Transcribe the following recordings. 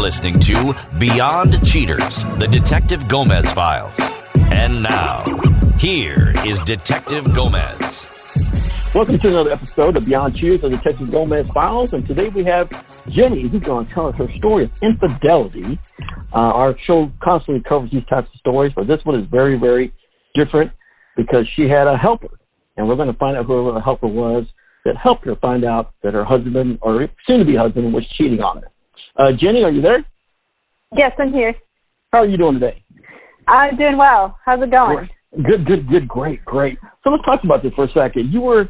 listening to Beyond Cheaters, the Detective 𝐸𝐻𝐬 Files. And now, here is Detective 𝐸𝐸𝐻𝐬. Welcome to another episode of Beyond Cheaters, the Detective 𝐸𝐸𝐻𝐬 Files. And today we have Jenny, who's going to tell us her story of infidelity. Our show constantly covers these types of stories, but this one is very, very different because she had a helper. And we're going to find out who the helper was that helped her find out that her husband, or soon-to-be husband, was cheating on her. Jenny, are you there? Yes, I'm here. How are you doing today? I'm doing well. How's it going? Good, great. So let's talk about this for a second. You were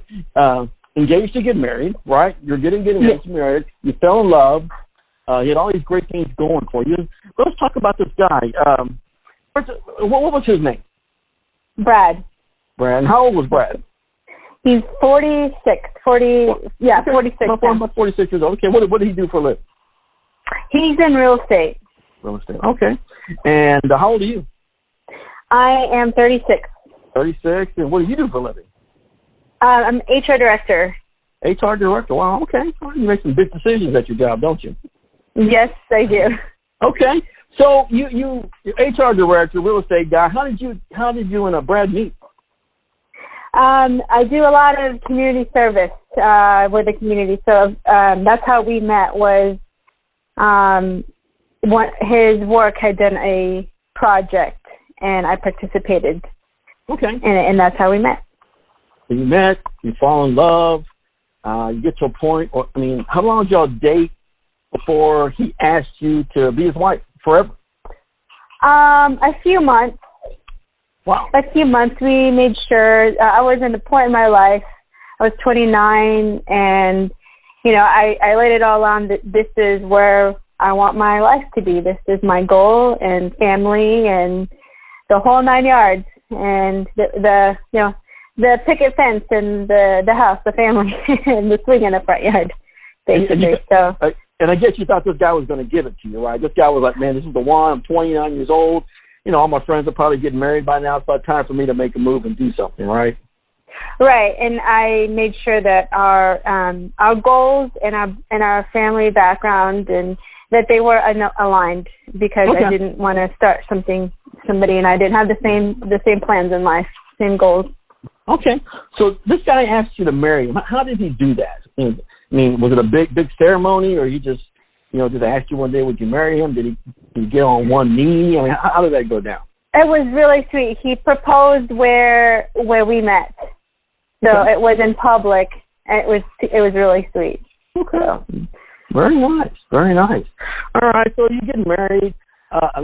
engaged to get married, right? You're getting engaged to married. You fell in love. You had all these great things going for you. But let's talk about this guy. What was his name? Brad. Brad. How old was Brad? He's 46. 46. About 46 years old. Okay, what did he do for a living? He's in real estate. Real estate. Okay. And how old are you? I am 36. 36. And what do you do for a living? I'm HR director. HR director. Wow. Okay. Well, you make some big decisions at your job, don't you? Yes, I do. Okay. So you're HR director, real estate guy. How did you and Brad meet? I do a lot of community service with the community. So that's how we met. Was his work had done a project, and I participated. Okay. And that's how we met. So you met, you fall in love, you get to a point, how long did y'all date before he asked you to be his wife forever? A few months. Wow. A few months. We made sure. I was in a point in my life. I was 29, and, I laid it all on that this is where I want my life to be. This is my goal, and family, and the whole 9 yards, and the picket fence, and the house, the family, and the swing in the front yard, basically. And I guess you thought this guy was going to give it to you, right? This guy was like, man, this is the one. I'm 29 years old. All my friends are probably getting married by now. It's about time for me to make a move and do something, right? Right, and I made sure that our goals and our family background and that they were aligned, because I didn't want to start somebody, and I didn't have the same plans in life, same goals. Okay, so this guy asked you to marry him. How did he do that? Was it a big ceremony, or he just, did they ask you one day, would you marry him? Did he get on one knee? How did that go down? It was really sweet. He proposed where we met, so it was in public. It was really sweet. Okay. So. Very nice. All right, so you get married.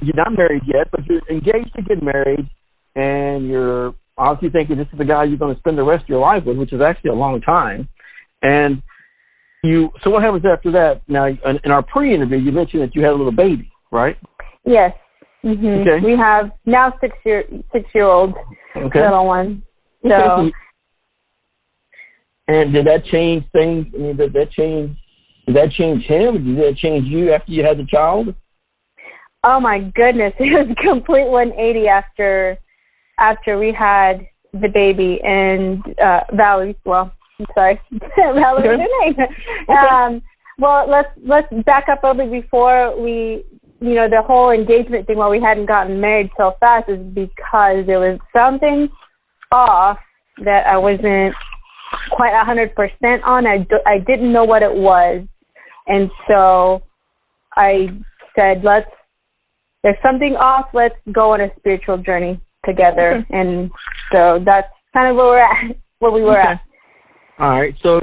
You're not married yet, but you're engaged to get married, and you're obviously thinking this is the guy you're going to spend the rest of your life with, which is actually a long time. And so what happens after that? Now, in our pre-interview, you mentioned that you had a little baby, right? Yes. Mm-hmm. Okay. We have now six-year-old little one. So. Okay. And did that change things? Did that change him? Did that change you after you had the child? Oh my goodness, it was a complete 180 after we had the baby, and Valerie. Well, I'm sorry, Valerie's her name. Well, let's back up a little bit before we, the whole engagement thing. Why we hadn't gotten married so fast is because there was something off that I wasn't quite 100% on. I didn't know what it was. And so I said, there's something off, let's go on a spiritual journey together. Okay. And so that's kind of where we were at. All right, so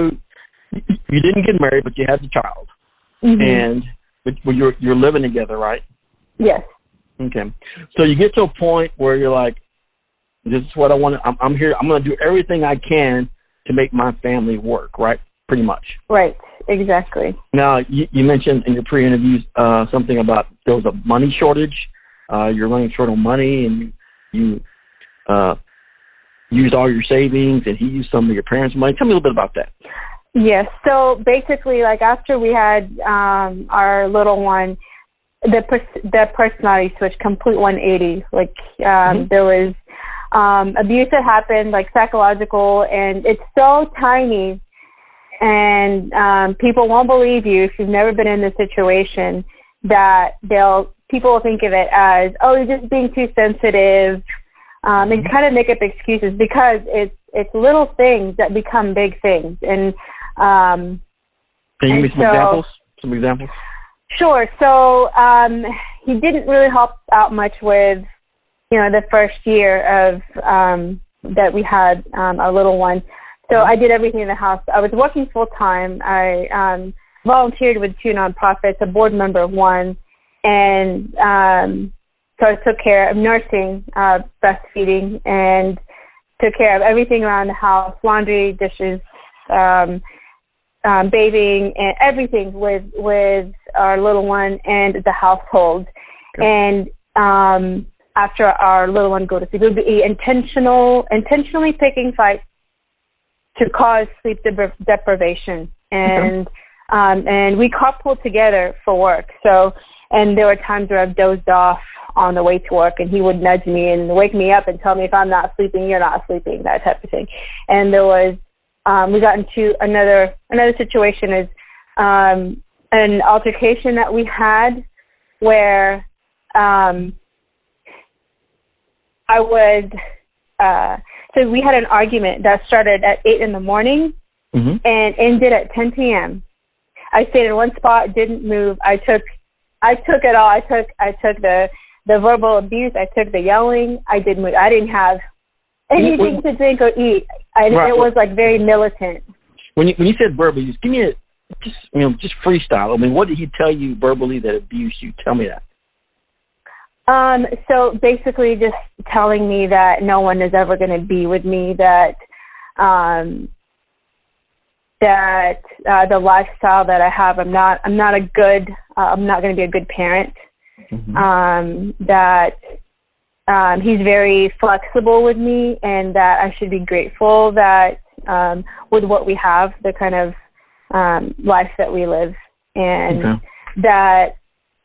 you didn't get married, but you had the child. Mm-hmm. But you're living together, right? Yes. Okay. So you get to a point where you're like, this is what I want. I'm here. I'm going to do everything I can to make my family work, right? Pretty much. Right, exactly. Now, you mentioned in your pre-interviews something about there was a money shortage. You're running short on money, and you used all your savings, and he used some of your parents' money. Tell me a little bit about that. Yes. So basically, after we had our little one, the personality switch, complete 180. There was abuse that happened, psychological, and it's so tiny. And people won't believe you if you've never been in this situation. that people will think of it as, oh, you're just being too sensitive, and kind of make up excuses, because it's little things that become big things. And can you give me some examples? Some examples? Sure. So he didn't really help out much with, the first year of that we had our little one. So I did everything in the house. I was working full time. I volunteered with 2 nonprofits, a board member of one, and so I took care of nursing, breastfeeding, and took care of everything around the house: laundry, dishes, bathing, and everything with our little one and the household. Okay. And after our little one go to sleep, it would be intentionally picking fights to cause sleep deprivation. And and we carpooled together for work. So, and there were times where I've dozed off on the way to work, and he would nudge me and wake me up and tell me, if I'm not sleeping, you're not sleeping, that type of thing. And there was, we got into another situation, is an altercation that we had where so we had an argument that started at 8 in the morning and ended at 10 p.m. I stayed in one spot, didn't move. I took it all. I took the verbal abuse. I took the yelling. I didn't move. I didn't have anything to drink or eat. It was like very militant. When you said verbal abuse, give me just freestyle. I mean, what did he tell you verbally that abused you? Tell me that. So basically just telling me that no one is ever going to be with me, that the lifestyle that I have, I'm not going to be a good parent. That he's very flexible with me, and that I should be grateful that with what we have, the kind of life that we live, and that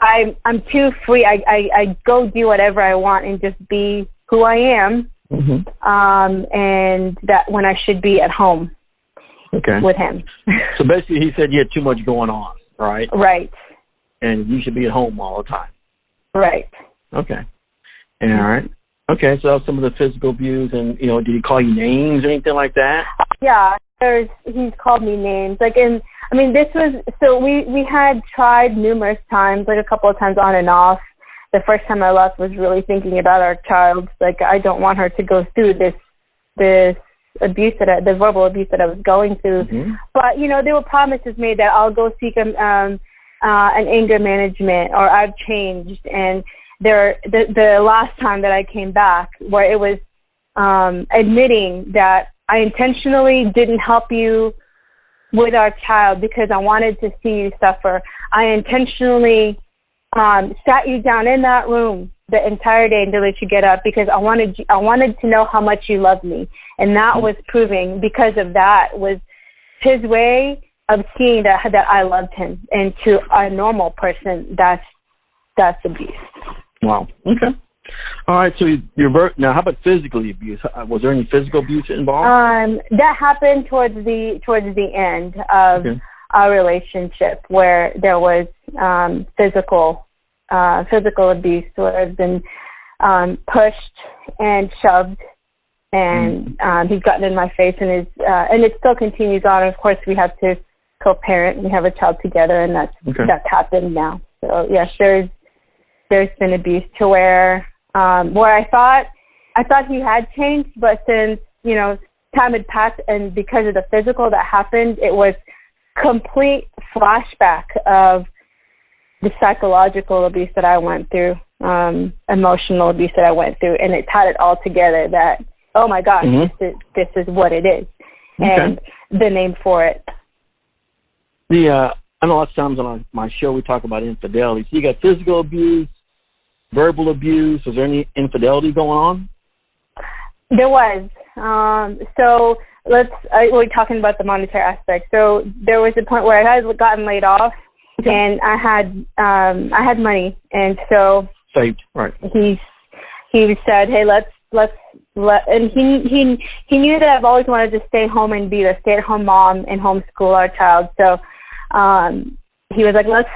I'm too free. I go do whatever I want and just be who I am, and that when I should be at home with him. So basically he said you had too much going on, right? Right. And you should be at home all the time. Right. Okay. All right. Okay, so that was some of the physical abuse, and, did he call you names or anything like that? Yeah, he's called me names. We had tried numerous times, like a couple of times on and off. The first time I left was really thinking about our child. Like, I don't want her to go through this abuse, the verbal abuse that I was going through. But, there were promises made that I'll go seek an anger management, or I've changed. And the last time that I came back, where it was admitting that I intentionally didn't help you with our child because I wanted to see you suffer. I intentionally sat you down in that room the entire day until let you get up, because I wanted to know how much you loved me. And that was proving, because of that, was his way of seeing that I loved him. And to a normal person, that's abuse. Wow. Okay. All right. So now, how about physically abuse? Was there any physical abuse involved? That happened towards the end of our relationship, where there was physical abuse, where I've been pushed and shoved, and he's gotten in my face, and it still continues on. Of course, we have to co-parent. We have a child together, and that's happened now. So yes, there's been abuse to where I thought he had changed, but since time had passed, and because of the physical that happened, it was complete flashback of the psychological abuse that I went through, emotional abuse that I went through, and it tied it all together. That, oh my gosh, this is what it is, and the name for it. I know lots of times on my show we talk about infidelity. So you got physical abuse, verbal abuse. Was there any infidelity going on? There was. So we're talking about the monetary aspect. So there was a point where I had gotten laid off, and I had money, and so saved. Right. He said, "Hey, let's." And he knew that I've always wanted to stay home and be a stay-at-home mom and homeschool our child. So he was like, let's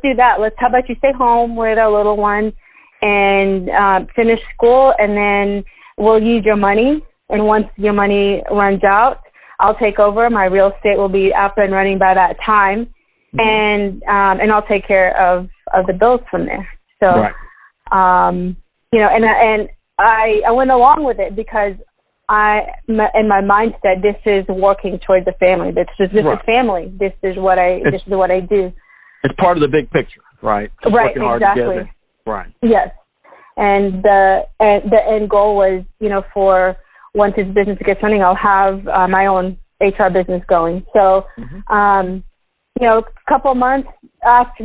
do that. How about you stay home with our little one and finish school, and then we'll use your money. And once your money runs out, I'll take over. My real estate will be up and running by that time, and I'll take care of the bills from there. So, you know, and I went along with it because in my mindset, this is working towards the family. This is family. This is what I do. It's part of the big picture, right? Just right, exactly. Right. Yes, and the end goal was, you know, for once his business gets running, I'll have my own HR business going. So, you know, a couple months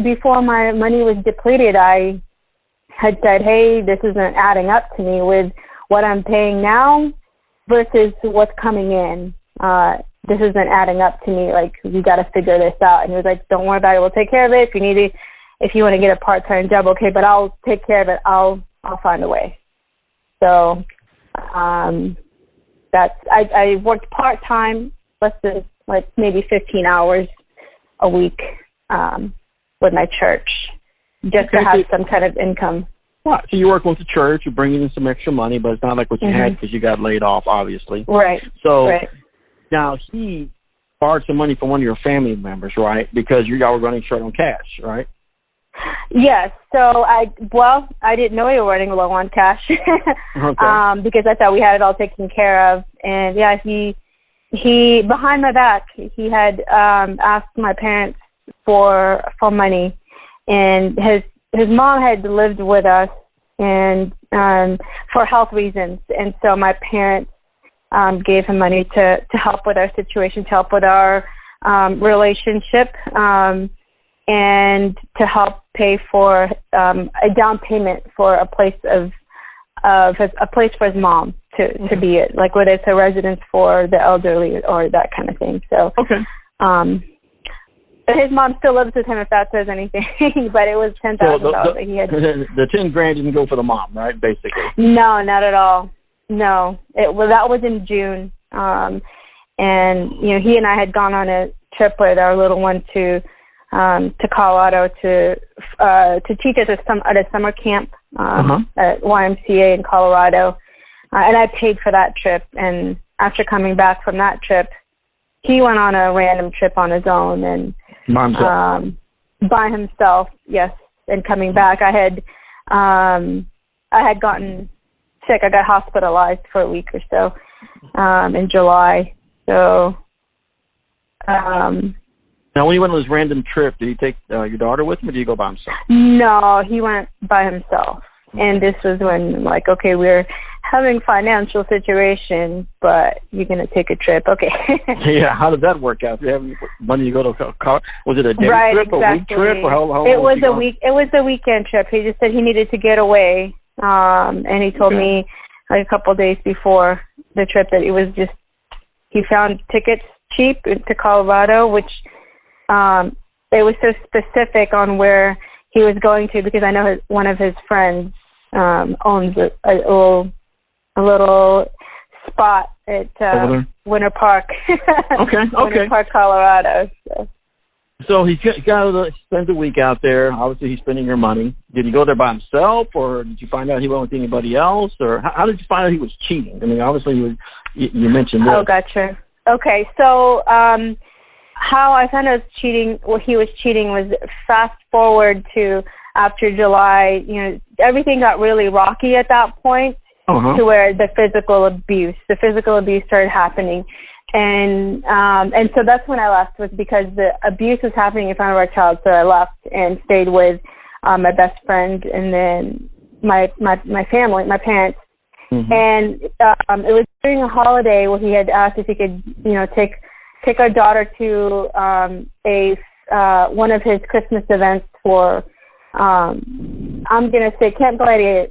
before my money was depleted, I had said, hey, this isn't adding up to me with what I'm paying now versus what's coming in. This isn't adding up to me. Like, you got to figure this out. And he was like, don't worry about it. We'll take care of it. If you want to get a part-time job, okay, but I'll take care of it. I'll find a way. So, I worked part-time, less than like maybe 15 hours a week with my church, just to have some kind of income. Right. So you're working with the church, you're bringing in some extra money, but it's not like what you had because you got laid off, obviously. Right. So now he borrowed some money from one of your family members, right? Because y'all were running short on cash, right? Yes. So I didn't know we were running low on cash because I thought we had it all taken care of. And yeah, he behind my back, he had asked my parents for money, and his mom had lived with us and for health reasons, and so my parents gave him money to help with our situation, to help with our relationship, and to help pay for a down payment for a place for his mom to be it, like whether it's a residence for the elderly or that kind of thing. So but his mom still lives with him, if that says anything. But it was $10,000 that he had. The $10,000 didn't go for the mom, right? Basically. No, not at all. No, that was in June, and you know, he and I had gone on a trip with our little one to Colorado to teach at a summer camp at YMCA in Colorado, and I paid for that trip. And after coming back from that trip, he went on a random trip on his own and by himself. Yes, and coming back, I had gotten sick. I got hospitalized for a week or so in July. So. Now, when you went on this random trip, did you take your daughter with him, or did you go by himself? No, he went by himself. And this was when, like, okay, we're having financial situation, but you're going to take a trip. Okay. Yeah, how did that work out? Did you have money to go to college? Was it a day trip, a week trip, or how long? It was a week. It was a weekend trip. He just said he needed to get away, and he told me like a couple of days before the trip that he found tickets cheap to Colorado, which it was so specific on where he was going to, because I know one of his friends owns a little spot at Winter Park. Winter Park, Colorado. So he got to spend a week out there. Obviously, he's spending your money. Did he go there by himself, or did you find out he went with anybody else, or how did you find out he was cheating? I mean, obviously, you mentioned this. Oh, gotcha. Okay, so how I found out he was cheating was fast forward to after July. You know, everything got really rocky at that point, to where the physical abuse started happening. And so that's when I left, was because the abuse was happening in front of our child. So I left and stayed with my best friend, and then my family, my parents. And it was during a holiday where he had asked if he could, you know, take our daughter to one of his Christmas events for I'm gonna say Camp Gladiator.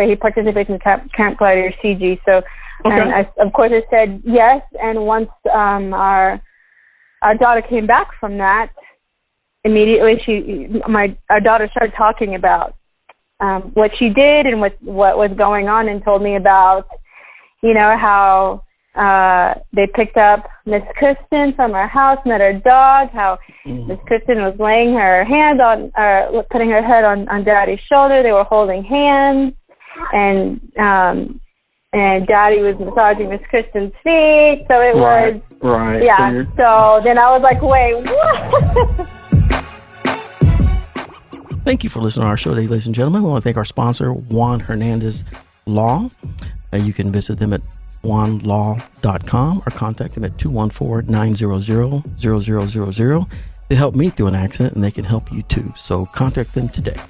He participates in Camp Gladiator CG. So. And I, of course, I said yes. And once our daughter came back from that, immediately our daughter started talking about what she did and what was going on, and told me about, you know, how they picked up Miss Kristen from our house, met her dog, how Miss Kristen was laying her hand on, putting her head on Daddy's shoulder. They were holding hands, and Daddy was massaging Miss Kristen's feet. So it was, yeah. So then I was like, wait, what? Thank you for listening to our show today, ladies and gentlemen. We want to thank our sponsor, Juan Hernandez Law. You can visit them at juanlaw.com or contact them at 214-900-0000. They helped me through an accident, and they can help you too. So contact them today.